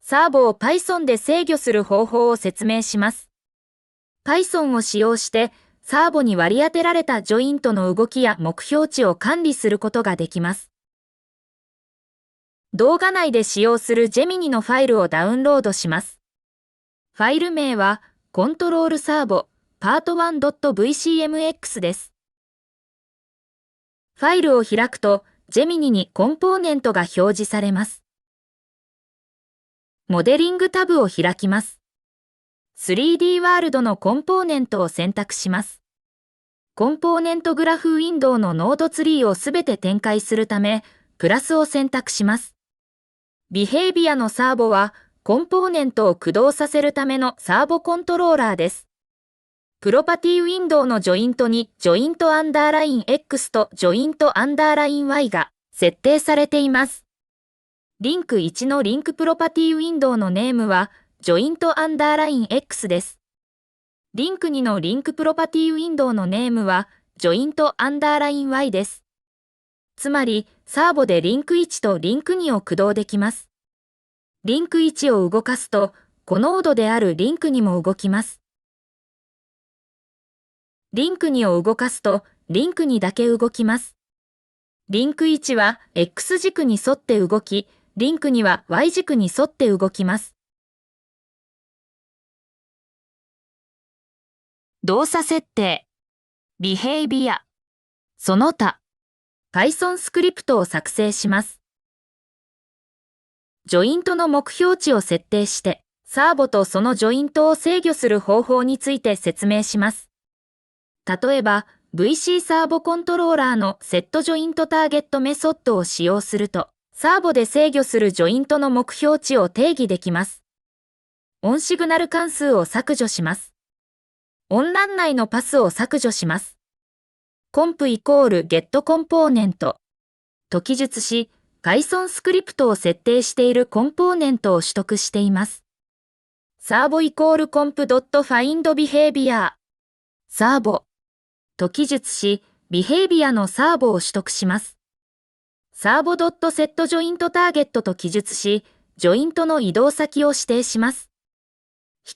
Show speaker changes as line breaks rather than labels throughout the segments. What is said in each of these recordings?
サーボを Python で制御する方法を説明します。Python を使用して、サーボに割り当てられたジョイントの動きや目標値を管理することができます。動画内で使用する Gemini のファイルをダウンロードします。ファイル名は、コントロールサーボ part1.vcmx です。ファイルを開くと、Gemini にコンポーネントが表示されます。モデリングタブを開きます。3D ワールドのコンポーネントを選択します。コンポーネントグラフウィンドウのノードツリーをすべて展開するため、プラスを選択します。ビヘイビアのサーボは、コンポーネントを駆動させるためのサーボコントローラーです。プロパティウィンドウのジョイントにジョイントアンダーライン X とジョイントアンダーライン Y が設定されています。リンク1のリンクプロパティウィンドウのネームはジョイントアンダーライン X です。リンク2のリンクプロパティウィンドウのネームはジョイントアンダーライン Y です。つまり、サーボでリンク1とリンク2を駆動できます。リンク1を動かすと、コノードであるリンク2も動きます。リンク2を動かすと、リンク2だけ動きます。リンク1は X 軸に沿って動き、リンク2は Y 軸に沿って動きます。動作設定、ビヘイビア、その他、Python スクリプトを作成します。ジョイントの目標値を設定して、サーボとそのジョイントを制御する方法について説明します。例えば、VC サーボコントローラーのセットジョイントターゲットメソッドを使用すると、サーボで制御するジョイントの目標値を定義できます。オンシグナル関数を削除します。オンラン内のパスを削除します。コンプイコールゲットコンポーネントと記述し、Python スクリプトを設定しているコンポーネントを取得しています。サーボイコールコンプドットファインドビヘイビアサーボと記述し、ビヘイビアのサーボを取得します。サーボドットセットジョイントターゲットと記述し、ジョイントの移動先を指定します。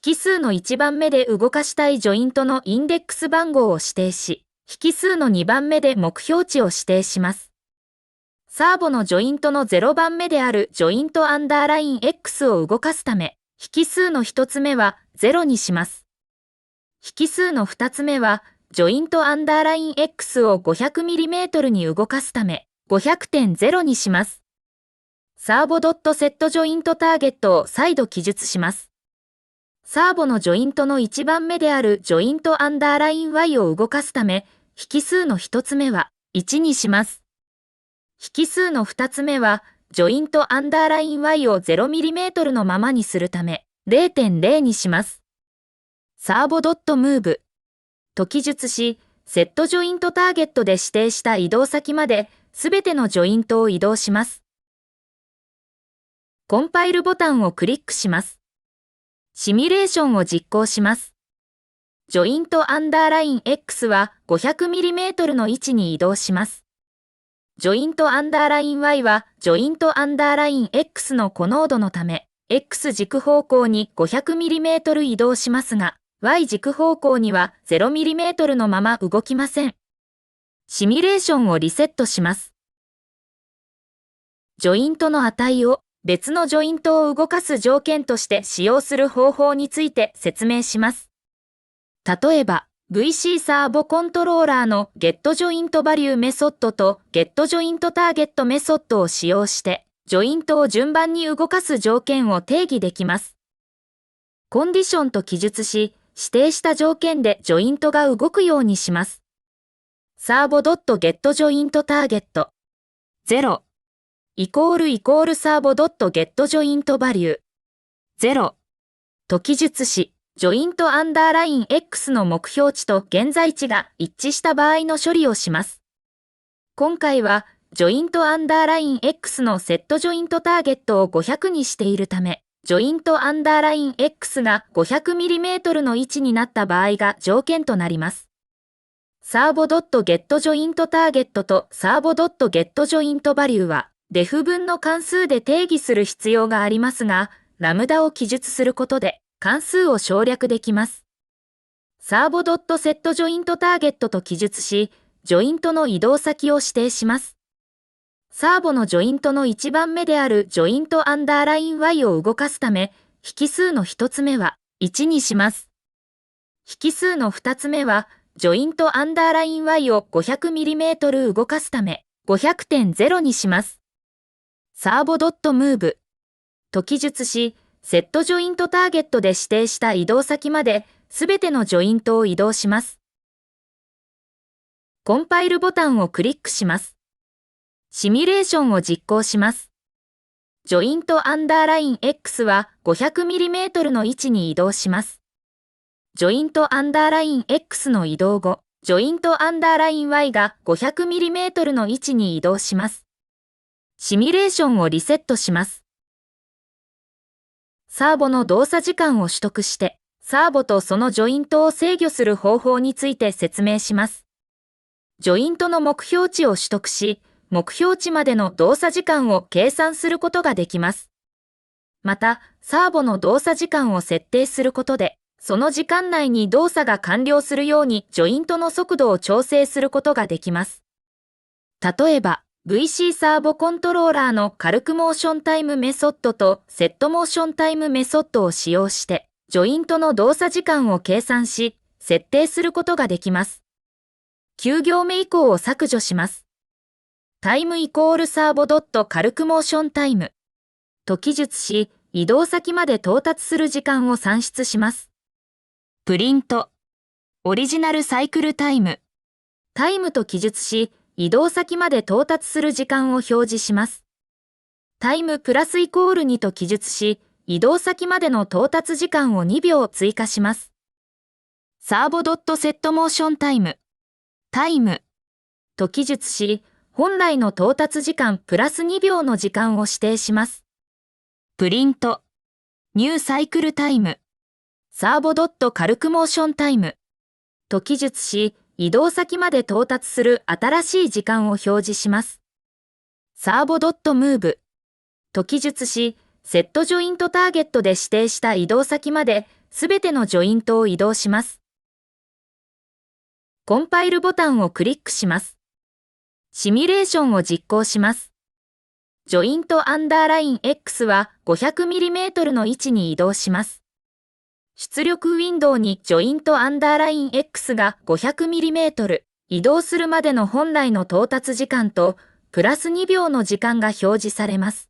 引数の1番目で動かしたいジョイントのインデックス番号を指定し、引数の2番目で目標値を指定します。サーボのジョイントの0番目であるジョイントアンダーライン X を動かすため、引数の1つ目は0にします。引数の2つ目は、ジョイントアンダーライン X を 500mm に動かすため、500.0 にします。サーボドットセットジョイントターゲットを再度記述します。サーボのジョイントの1番目であるジョイントアンダーライン Y を動かすため、引数の1つ目は1にします。引数の2つ目は、ジョイントアンダーライン Y を 0mm のままにするため、0.0 にします。サーボドットムーブと記述し、セットジョイントターゲットで指定した移動先まで、すべてのジョイントを移動します。コンパイルボタンをクリックします。シミュレーションを実行します。ジョイントアンダーライン X は 500mm の位置に移動します。ジョイントアンダーライン Y はジョイントアンダーライン X のコノードのため、X 軸方向に 500mm 移動しますが、Y 軸方向には 0mm のまま動きません。シミュレーションをリセットします。ジョイントの値を別のジョイントを動かす条件として使用する方法について説明します。例えば、VC サーボコントローラーの getJointValue メソッドと getJointTarget メソッドを使用して、ジョイントを順番に動かす条件を定義できます。コンディションと記述し、指定した条件でジョイントが動くようにします。サーボ .getJointTarget 0イコールサーボ .getJointValue 0と記述し、ジョイントアンダーライン X の目標値と現在値が一致した場合の処理をします。今回は、ジョイントアンダーライン X のセットジョイントターゲットを500にしているため、ジョイントアンダーライン X が 500mm の位置になった場合が条件となります。サーボ .getJointTarget とサーボ .getJointValue は、def 分の関数で定義する必要がありますが、ラムダを記述することで関数を省略できます。サーボ.set ジョイントターゲットと記述し、ジョイントの移動先を指定します。サーボのジョイントの1番目であるジョイントアンダーライン Y を動かすため、引数の1つ目は1にします。引数の2つ目は、ジョイントアンダーライン Y を 500mm 動かすため、500.0 にします。サーボ.move と記述し、セットジョイントターゲットで指定した移動先まで、すべてのジョイントを移動します。コンパイルボタンをクリックします。シミュレーションを実行します。ジョイントアンダーライン X は 500mm の位置に移動します。ジョイントアンダーライン X の移動後、ジョイントアンダーライン Y が 500mm の位置に移動します。シミュレーションをリセットします。サーボの動作時間を取得して、サーボとそのジョイントを制御する方法について説明します。ジョイントの目標値を取得し、目標値までの動作時間を計算することができます。また、サーボの動作時間を設定することで、その時間内に動作が完了するようにジョイントの速度を調整することができます。例えば、VC サーボコントローラーのカルクモーションタイムメソッドとセットモーションタイムメソッドを使用して、ジョイントの動作時間を計算し、設定することができます。9行目以降を削除します。タイムイコールサーボドットカルクモーションタイムと記述し、移動先まで到達する時間を算出します。プリント、オリジナルサイクルタイム、タイムと記述し、移動先まで到達する時間を表示します。タイムプラスイコール2と記述し、移動先までの到達時間を2秒追加します。サーボドットセットモーションタイム、タイムと記述し、本来の到達時間プラス2秒の時間を指定します。プリント、ニューサイクルタイム、サーボドットカルクモーションタイムと記述し、移動先まで到達する新しい時間を表示します。サーボドットムーブと記述し、セットジョイントターゲットで指定した移動先まで、すべてのジョイントを移動します。コンパイルボタンをクリックします。シミュレーションを実行します。ジョイントアンダーライン X は 500mm の位置に移動します。出力ウィンドウにジョイントアンダーライン X が 500mm 移動するまでの本来の到達時間と、プラス2秒の時間が表示されます。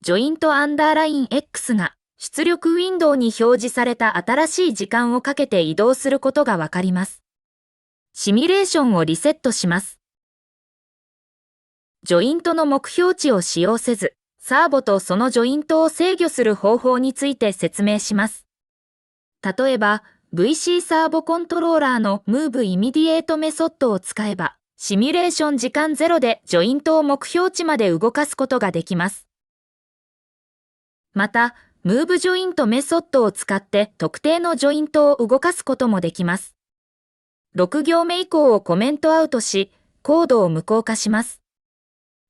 ジョイントアンダーライン X が出力ウィンドウに表示された新しい時間をかけて移動することがわかります。シミュレーションをリセットします。ジョイントの目標値を使用せず、サーボとそのジョイントを制御する方法について説明します。例えば、VC サーボコントローラーの Move Immediate メソッドを使えば、シミュレーション時間0でジョイントを目標値まで動かすことができます。また、Move ジョイントメソッドを使って特定のジョイントを動かすこともできます。6行目以降をコメントアウトし、コードを無効化します。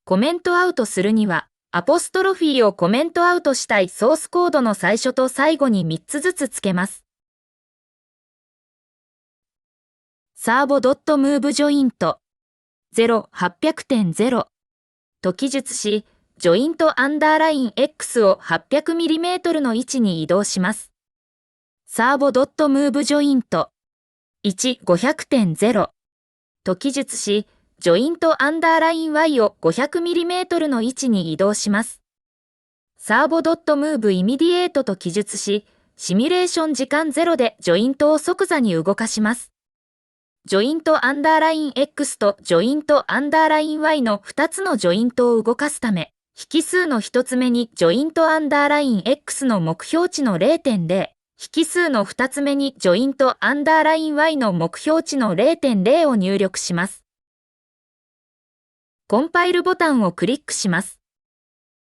コメントアウトするには、アポストロフィーをコメントアウトしたいソースコードの最初と最後に3つずつつけます。サーボ.move ジョイント 0800.0 と記述し、ジョイントアンダーライン X を 800mm の位置に移動します。サーボ.move ジョイント 1500.0 と記述し、ジョイントアンダーライン Y を 500mm の位置に移動します。サーボ.move immediate と記述し、シミュレーション時間0でジョイントを即座に動かします。ジョイントアンダーライン X とジョイントアンダーライン Y の2つのジョイントを動かすため、引数の1つ目にジョイントアンダーライン X の目標値の 0.0、引数の2つ目にジョイントアンダーライン Y の目標値の 0.0 を入力します。コンパイルボタンをクリックします。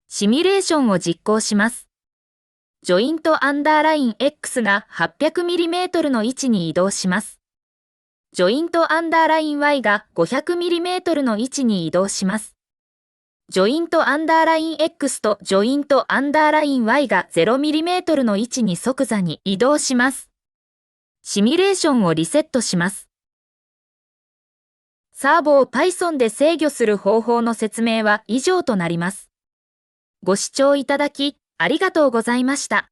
シミュレーションを実行します。ジョイントアンダーライン X が 800mm の位置に移動します。ジョイントアンダーライン Y が 500mm の位置に移動します。ジョイントアンダーライン X とジョイントアンダーライン Y が 0mm の位置に即座に移動します。シミュレーションをリセットします。サーボを Python で制御する方法の説明は以上となります。ご視聴いただき、ありがとうございました。